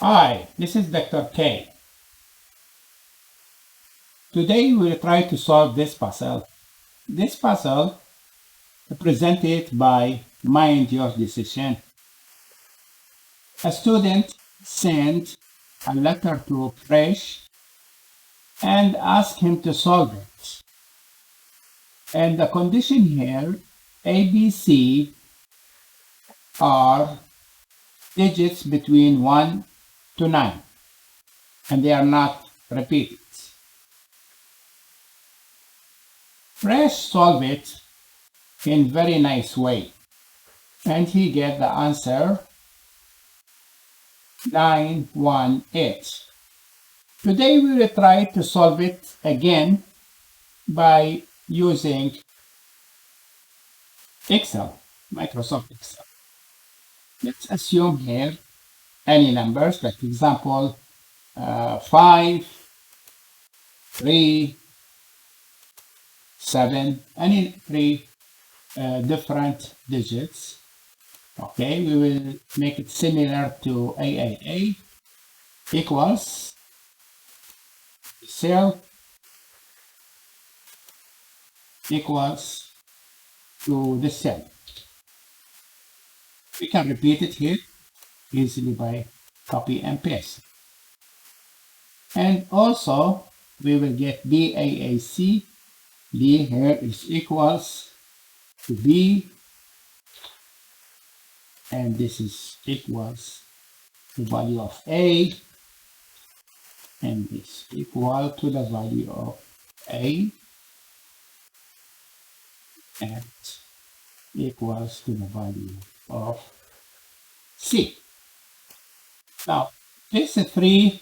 Hi, this is Dr. K. Today we will try to solve this puzzle. This puzzle presented by Mind Your Decision. A student sent a letter to Presh and asked him to solve it. And the condition here, ABC, are digits between 1 to 9, and they are not repeated. Presh solved it in very nice way, and he get the answer 918. Today we will try to solve it again by using Excel, Microsoft Excel. Let's assume here any numbers, like for example 5, 3, 7, any three different digits. Okay, we will make it similar to AAA equals cell equals to the cell. We can repeat it here easily by copy and paste. And also we will get BAAC. B here is equals to B, and this is equals the value of A, and this equal to the value of A, and equals to the value of C. Now, these three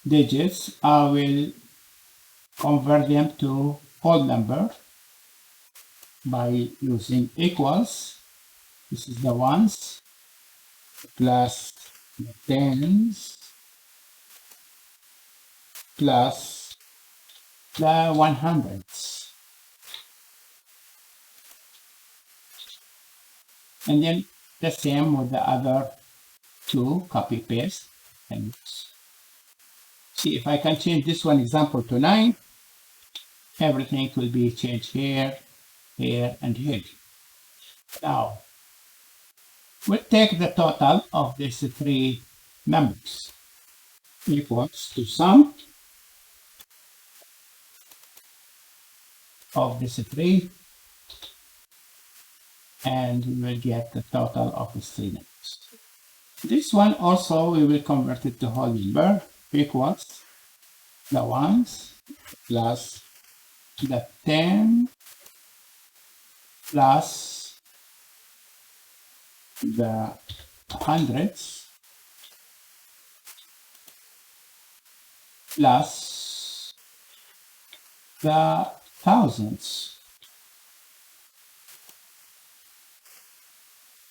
digits, I will convert them to whole number by using equals. This is the ones plus the tens plus the 100s. And then the same with the other two, copy paste. And see if I can change this one example to 9. Everything will be changed here, here, and here. Now, we'll take the total of these three numbers equals to sum of these three, and we will get the total of these three numbers. This one also we will convert it to whole number equals the ones plus the 10 plus the hundreds plus the thousands.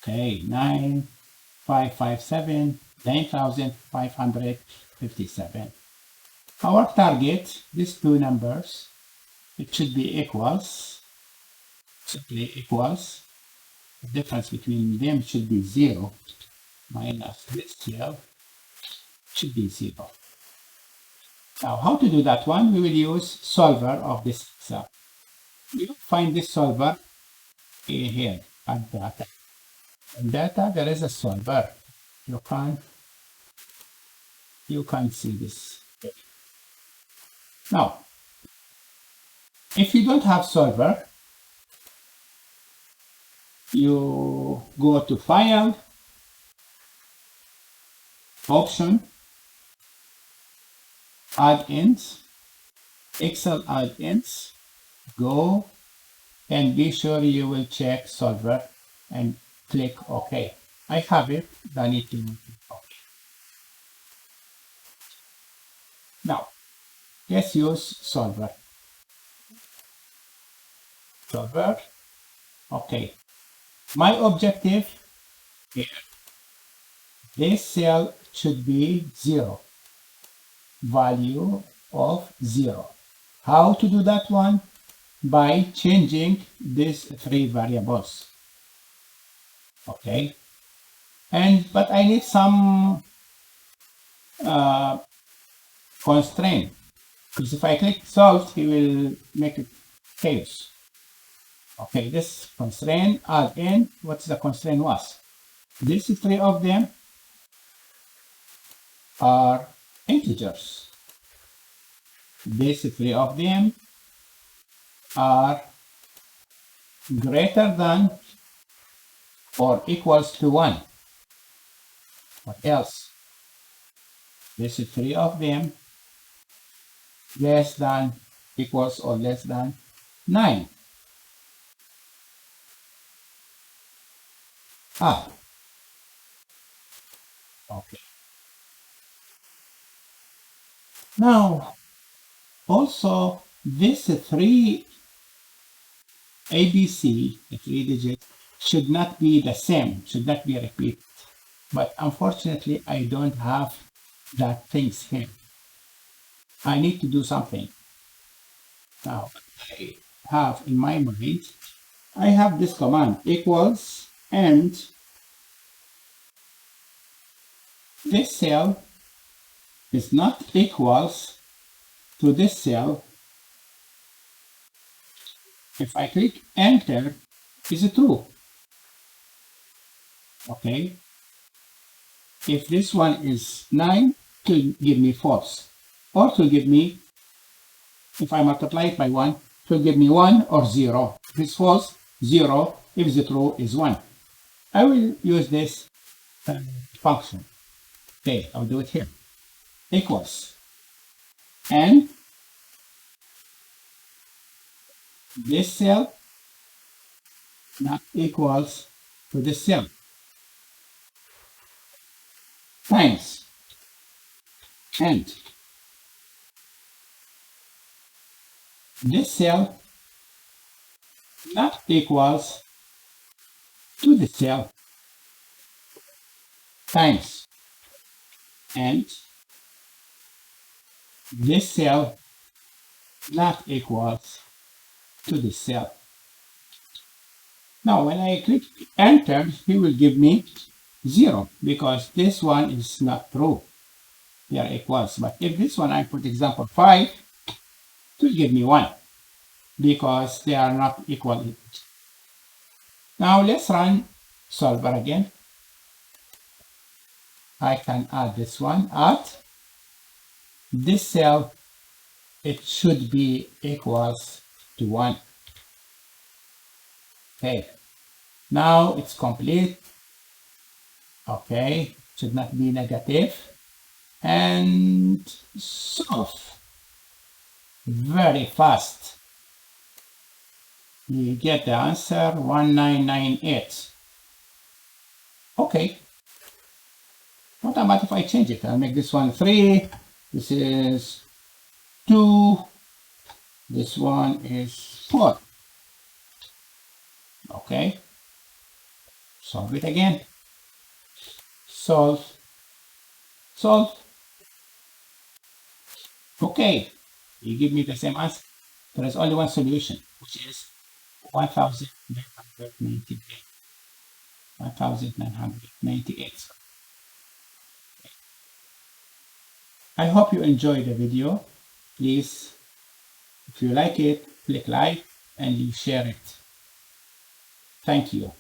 Okay, 9,557, 9,557. Our target, these two numbers, it should be equals, simply equals. The difference between them should be 0 minus this here should be 0. Now, how to do that one? We will use solver of this Excel. You find this solver in here at data. In data, there is a solver. You can see this. Now, if you don't have solver, you go to File, Option, Add-ins, Excel Add-ins, go, and be sure you will check Solver and click OK. I have it, then it will click OK. Now, let's use Solver. Solver. Okay. My objective here, this cell should be 0. Value of 0. How to do that one? By changing these three variables. Okay. But I need some uh, constraint. Because if I click solve, he will make it chaos. Okay, this constraint add in, what's the constraint was? These three of them are integers. These three of them are greater than or equals to 1. What else? These three of them less than, equals, or less than 9. Okay. Now, also, this three ABC, the 3-digit, should not be the same, should not be repeated. But unfortunately, I don't have that things here. I need to do something. Now, I have in my mind, I have this command equals, and this cell is not equals to this cell. If I click enter, is it true? Okay. If this one is 9, it will give me false. Or it will give me, if I multiply it by 1, it will give me 1 or 0. If it's false, 0. If it's true, is 1. I will use this function. Okay, I'll do it here. Equals. And this cell not equals to this cell. Times. And this cell not equals to the cell times, and this cell not equals to the cell. Now when I click enter, he will give me 0 because this one is not true. They are equals. But if this one I put example 5, it will give me 1 because they are not equal. Now let's run solver again. I can add this one at this cell. It should be equals to 1. Okay, now it's complete. Okay, should not be negative. And solve. Very fast. You get the answer 1998. Okay. What about if I change it? I'll make this one 3. This is 2. This one is 4. Okay. Solve it again. Solve. Solve. Okay. You give me the same answer. There is only one solution, which is 1998. 1998. I hope you enjoyed the video. Please, if you like it, click like and you share it. Thank you.